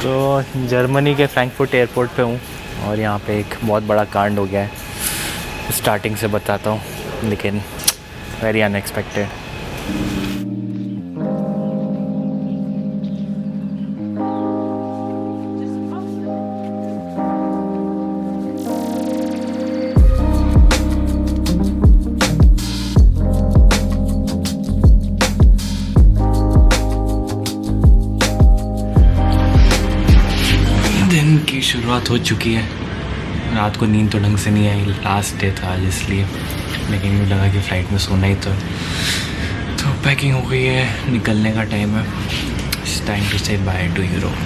तो जर्मनी के Frankfurt airport पे हूँ और यहाँ पे एक बहुत बड़ा कांड हो गया है। स्टार्टिंग से बताता हूँ लेकिन वेरी अनएक्सपेक्टेड। दिन की शुरुआत हो चुकी है। रात को नींद तो ढंग से नहीं आई, लास्ट डे था आज इसलिए, लेकिन यूँ लगा कि फ़्लाइट में सोना ही तो पैकिंग हो गई है, निकलने का टाइम है। It's time to say bye to Europe.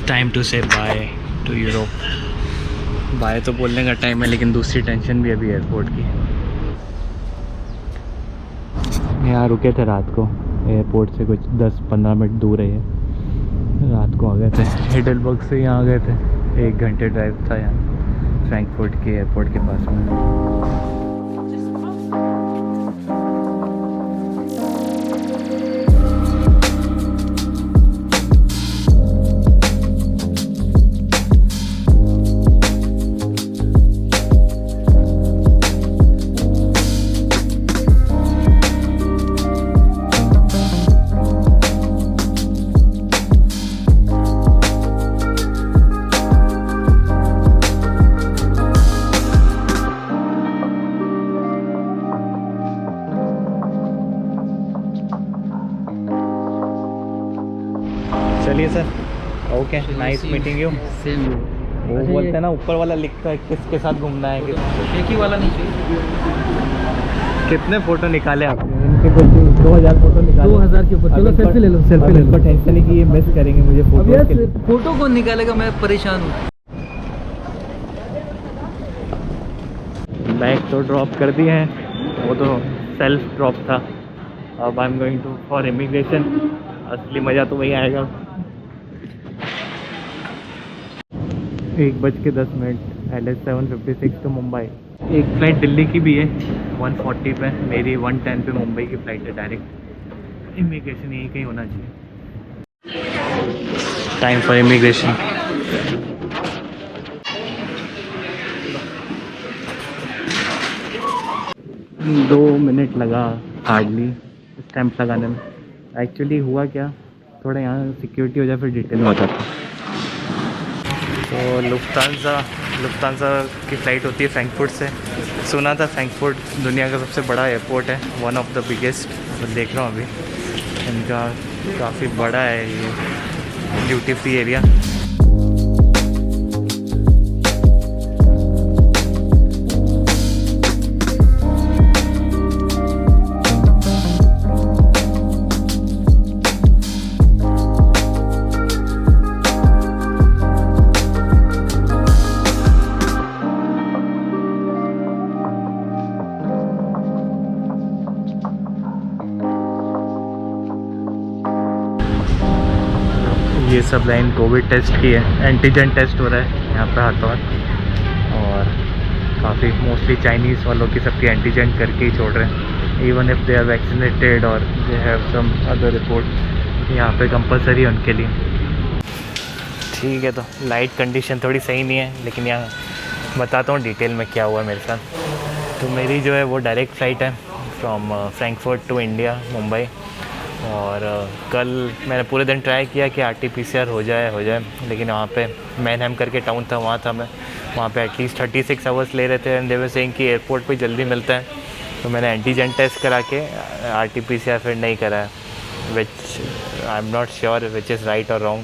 Time to say bye to Europe. Bye तो बोलने का टाइम है लेकिन दूसरी टेंशन भी अभी एयरपोर्ट की। यहाँ रुके थे रात को, एयरपोर्ट से कुछ 10-15 मिनट दूर है ये। रात को आ गए थे हेडलबर्ग से, यहाँ आ गए थे। 1 घंटे ड्राइव था यहाँ फ्रैंकफर्ट के एयरपोर्ट के पास में। चलिए sir, okay, nice meeting you. Same you. वो बोलते हैं ना ऊपर वाला लिखता है किसके साथ घूमना है। एक ही वाला नहीं चाहिए। कितने फ़ोटो निकाले आपने? इनके कुछ 2000 फ़ोटो निकाले। 2000 के ऊपर। चलो सेल्फी ले लो, सेल्फी ले लो। टेंशन नहीं कि ये मिस करेंगे मुझे अब यार फोटो। फोटो कौन निकालेगा, मैं परेशान हूँ। बैग तो ड्रॉप कर दिए हैं, वो तो सेल्फ ड्रॉप था। अब I am going to for immigration. असली मज़ा तो वही आएगा। 1:10 LS 756 टू मुंबई। एक फ़्लाइट दिल्ली की भी है 140 पे, मेरी 110 पे मुंबई की फ़्लाइट है डायरेक्ट। इमिग्रेशन यही कहीं होना चाहिए। Time for immigration. 2 मिनट लगा हार्डली स्टैंप लगाने में। एक्चुअली हुआ क्या, थोड़ा यहाँ सिक्योरिटी हो जाए फिर डिटेल में बताता हूँ। तो लुफ्तांसा की फ़्लाइट होती है फ्रैंकफर्ट से। सुना था फ्रैंकफर्ट दुनिया का सबसे बड़ा एयरपोर्ट है, वन ऑफ द बिगेस्ट। तो देख रहा हूँ अभी इनका काफ़ी बड़ा है ये ड्यूटी फ्री एरिया। ये सब लाइन कोविड टेस्ट की है, एंटीजन टेस्ट हो रहा है यहाँ पे हाथों हाथ। और काफ़ी मोस्टली चाइनीज़ वालों की सबकी एंटीजन करके ही छोड़ रहे हैं, even if they are vaccinated और they have some other report. यहाँ पे कंपलसरी है उनके लिए। ठीक है, तो लाइट कंडीशन थोड़ी सही नहीं है लेकिन यहाँ बताता हूँ डिटेल में क्या हुआ मेरे साथ। तो मेरी जो है वो डायरेक्ट फ़्लाइट है from Frankfurt to India Mumbai. और कल मैंने पूरे दिन ट्राई किया कि RT-PCR हो जाए, लेकिन वहाँ पे मैनहम करके टाउन था, वहाँ था मैं। वहाँ पे एटलीस्ट 36 आवर्स ले रहे थे एंड दे वर सेइंग कि एयरपोर्ट पे जल्दी मिलता है। तो मैंने एंटीजन टेस्ट करा के RT-PCR फिर नहीं कराया, which I am not sure which is right और रॉन्ग।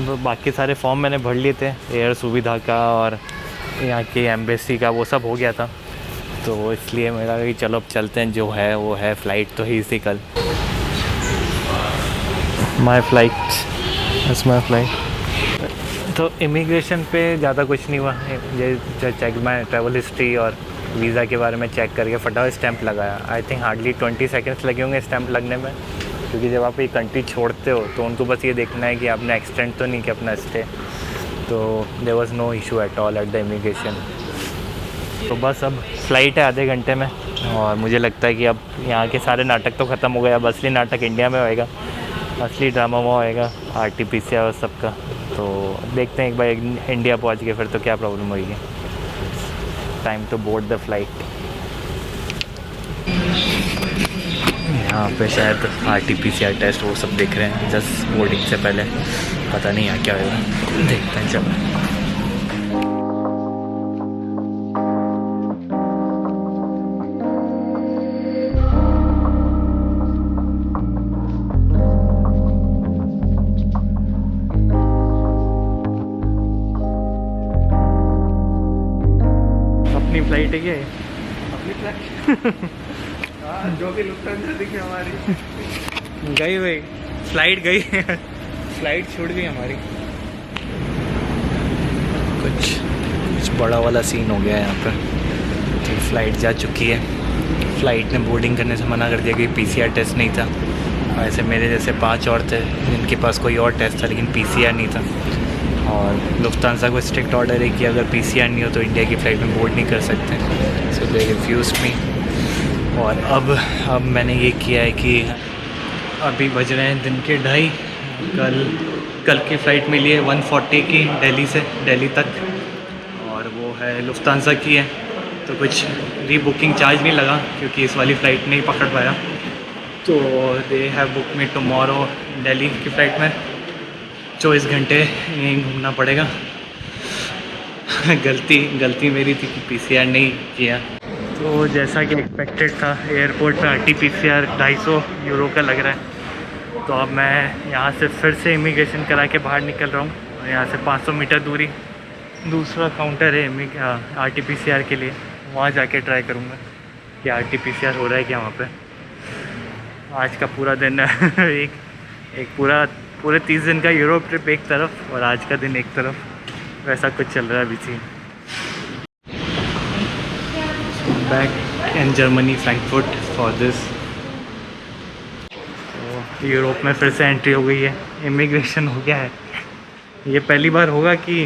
तो बाकी सारे फॉर्म मैंने भर लिए थे, एयर सुविधा का और यहाँ की एम्बेसी का, वो सब हो गया था। तो इसलिए मेरा कि चलो अब चलते हैं, जो है वो है। फ़्लाइट तो ही थी कल। माई फ़्लाइट, इट्स माई फ़्लाइट। तो इमिग्रेशन पे ज़्यादा कुछ नहीं हुआ, ये चेक मैं ट्रैवल हिस्ट्री और वीज़ा के बारे में चेक करके फटाफट स्टैंप लगाया। आई थिंक हार्डली 20 सेकेंड्स लगे होंगे स्टैंप लगने में, क्योंकि जब आप ये कंट्री छोड़ते हो तो उनको बस ये देखना है कि आपने एक्सटेंड तो नहीं किया अपना स्टे। तो there was no issue at all at the immigration. तो बस अब फ़्लाइट है आधे घंटे में, और मुझे लगता है कि अब यहाँ के सारे नाटक तो ख़त्म हो गए। अब असली नाटक इंडिया में होएगा, असली ड्रामा वहाँ होएगा RT-PCR और सबका। तो देखते हैं एक बार इंडिया पहुँच गए फिर तो क्या प्रॉब्लम होगी। Time to board the flight. यहाँ पे शायद RT-PCR टेस्ट वो सब देख रहे हैं जस्ट बोर्डिंग से पहले, पता नहीं यहाँ क्या होगा, देखते हैं। चलो अपनी फ्लाइट है क्या ये? अपनी फ्लाइट जो भी लुफ्थांसा दिखे हमारी गई भाई, फ्लाइट गई फ्लाइट छूट गई हमारी। कुछ बड़ा वाला सीन हो गया है यहाँ पर। तो फ़्लाइट जा चुकी है, फ़्लाइट ने बोर्डिंग करने से मना कर दिया कि PCR टेस्ट नहीं था। ऐसे मेरे जैसे 5 और थे जिनके पास कोई और टेस्ट था लेकिन PCR नहीं था। और लुफ्थांसा को स्ट्रिक्ट ऑर्डर है कि अगर PCR नहीं हो तो इंडिया की फ़्लाइट में बोर्ड नहीं कर सकते। सो दे रिफ्यूज्ड मी। और अब मैंने ये किया है कि अभी बज रहे हैं दिन के 2:30। कल की फ़्लाइट मिली है 140 की दिल्ली तक, और वो है लुफ्थांसा की है। तो कुछ रीबुकिंग चार्ज नहीं लगा क्योंकि इस वाली फ़्लाइट नहीं पकड़ पाया। तो they have book me tomorrow Delhi की फ़्लाइट में। 24 घंटे यहीं घूमना पड़ेगा। गलती मेरी थी कि PCR नहीं किया। तो जैसा कि एक्सपेक्टेड था, एयरपोर्ट पे RT-PCR 250 यूरो का लग रहा है। तो अब मैं यहाँ से फिर से इमिग्रेशन करा के बाहर निकल रहा हूँ। और यहाँ से 500 मीटर दूरी दूसरा काउंटर है RT-PCR के लिए, वहाँ जाके ट्राई करूँगा कि RT-PCR हो रहा है क्या वहाँ पे। आज का पूरा दिन एक पूरे 30 दिन का यूरोप ट्रिप एक तरफ और आज का दिन एक तरफ, वैसा कुछ चल रहा है अभी। Back in Germany Frankfurt for this. तो यूरोप में फिर से एंट्री हो गई है, इमिग्रेशन हो गया है। ये पहली बार होगा कि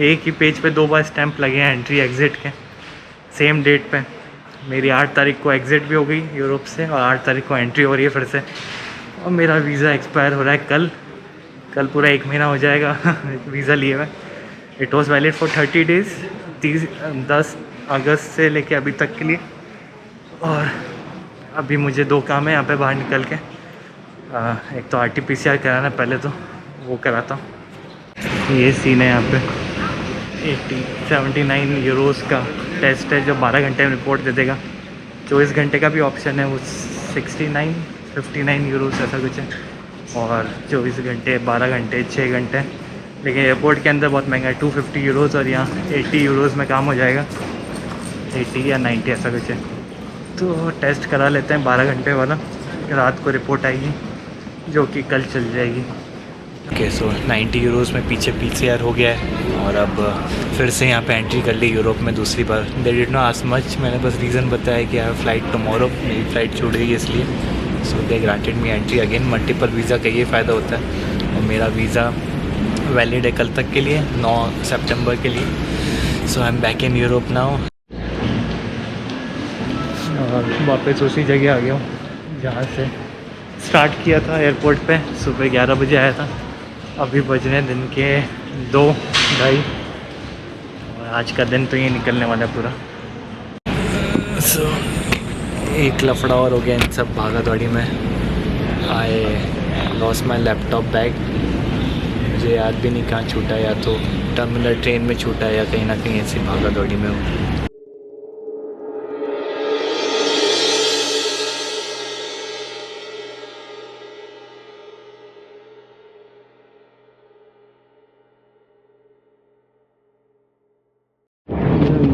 एक ही पेज पे 2 बार स्टैंप लगे हैं एंट्री एग्ज़िट के सेम डेट पे। मेरी 8 तारीख को एग्ज़िट भी हो गई यूरोप से और 8 तारीख को एंट्री हो रही है फिर से। और मेरा वीज़ा एक्सपायर हो रहा है कल पूरा 1 महीना हो जाएगा वीज़ा लिए हुए। It was valid for 30 days 10 अगस्त से लेके अभी तक के लिए। और अभी मुझे 2 काम है यहाँ पे बाहर निकल के। एक तो RT-PCR कराना, पहले तो वो कराता हूँ। ये सीन है यहाँ पे 79 यूरोज़ का टेस्ट है जो 12 घंटे में रिपोर्ट दे देगा। 24 घंटे का भी ऑप्शन है, वो 59 यूरोज़ ऐसा कुछ है। और 24 घंटे 12 घंटे 6 घंटे, लेकिन एयरपोर्ट के अंदर बहुत महंगा है 250 यूरोज़। और यहाँ 80 यूरोज़ में काम हो जाएगा, 80 या 90 ऐसा कुछ है। तो टेस्ट करा लेते हैं 12 घंटे वाला, रात को रिपोर्ट आएगी जो कि कल चल जाएगी। ओके, सो 90 यूरोज़ में पीछे PCR हो गया है। और अब फिर से यहाँ पे एंट्री कर ली यूरोप में दूसरी बार। They did not ask much, मैंने बस रीज़न बताया कि यार फ़्लाइट टुमारो, मेरी फ़्लाइट छूट गई इसलिए। सो दे ग्रांटेड मी एंट्री अगेन। मल्टीपल वीज़ा का ये फ़ायदा होता है। और मेरा वीज़ा वैलिड है कल तक के लिए, 9 सितंबर के लिए। So I am back in Europe now. और वापस उसी जगह आ गया हूँ जहाँ से स्टार्ट किया था, एयरपोर्ट पे। सुबह 11 बजे आया था, अभी बज रहे हैं दिन के 2-2:30। और आज का दिन तो ये निकलने वाला है पूरा। एक लफड़ा और हो गया इन सब भागा दौड़ी में। I lost my laptop bag. मुझे याद भी नहीं कहाँ छूटा, या तो टर्मिनल ट्रेन में छूटा या कहीं ना कहीं ऐसी भागा दौड़ी में हो।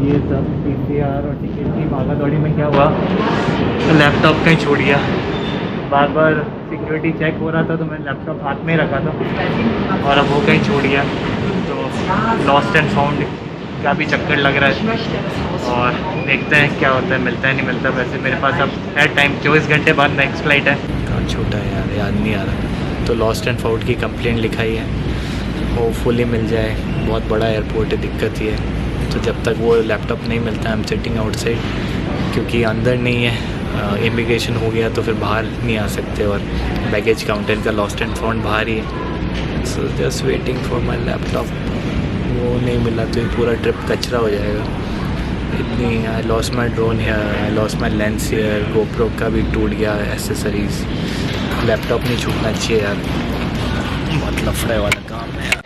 ये सब PCR और टिकट की भागा दौड़ी में क्या हुआ, लैपटॉप कहीं छोड़ गया। बार बार सिक्योरिटी चेक हो रहा था तो मैंने लैपटॉप हाथ में रखा था और अब वो कहीं छोड़ गया। तो लॉस्ट एंड फाउंड का भी चक्कर लग रहा है और देखते हैं क्या होता है, मिलता है नहीं मिलता। वैसे मेरे पास अब है टाइम, 24 घंटे बाद नेक्स्ट फ्लाइट है। कहाँ छोटा है यार, याद नहीं आ रहा। तो लॉस्ट एंड फाउंड की कंप्लेंट लिखाई है, होपफुली मिल जाए। बहुत बड़ा एयरपोर्ट है, दिक्कत ही है। तो जब तक वो लैपटॉप नहीं मिलता आई एम सिटिंग आउटसाइड, क्योंकि अंदर नहीं है। इमिग्रेशन हो गया तो फिर बाहर नहीं आ सकते और बैगेज काउंटर का लॉस्ट एंड फाउंड बाहर ही है। So just waiting for my laptop. वो नहीं मिला तो ये पूरा ट्रिप कचरा हो जाएगा। इतनी I lost my drone here, I lost my lens here, GoPro का भी टूट गया एसेसरीज। लैपटॉप नहीं छूटना चाहिए यार, बहुत लफड़े वाला काम है यार।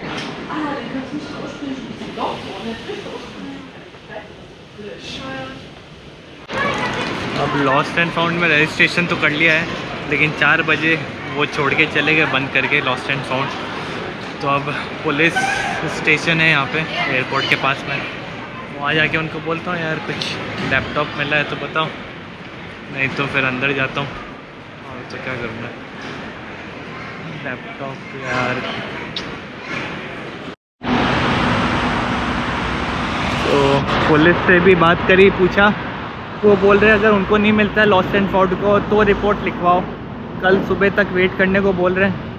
अब लॉस्ट एंड फाउंड में रजिस्ट्रेशन तो कर लिया है, लेकिन 4 बजे वो छोड़ के चले गए बंद करके लॉस्ट एंड फाउंड। तो अब पुलिस स्टेशन है यहाँ पे एयरपोर्ट के पास में, वहाँ जाके उनको बोलता हूँ यार कुछ लैपटॉप मिला है तो बताओ, नहीं तो फिर अंदर जाता हूँ। और तो क्या करना है, लैपटॉप यार। तो पुलिस से भी बात करी, पूछा, वो बोल रहे हैं अगर उनको नहीं मिलता है लॉस्ट एंड फाउंड को तो रिपोर्ट लिखवाओ। कल सुबह तक वेट करने को बोल रहे हैं।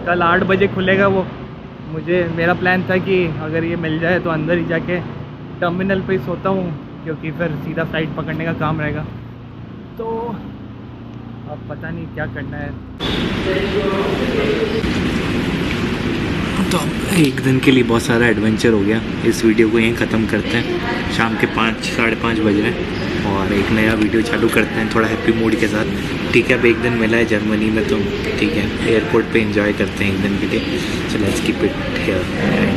कल 8 बजे खुलेगा वो। मेरा प्लान था कि अगर ये मिल जाए तो अंदर ही जाके टर्मिनल पे ही सोता हूँ, क्योंकि फिर सीधा फ्लाइट पकड़ने का काम रहेगा। तो अब पता नहीं क्या करना है। तो एक दिन के लिए बहुत सारा एडवेंचर हो गया। इस वीडियो को यहीं ख़त्म करते हैं। शाम के 5 साढ़े 5 बज रहे हैं और एक नया वीडियो चालू करते हैं थोड़ा हैप्पी मूड के साथ। ठीक है, अब एक दिन मिला है जर्मनी में तो ठीक है, एयरपोर्ट पे एंजॉय करते हैं एक दिन के लिए। चलो लेट्स कीप इट हियर।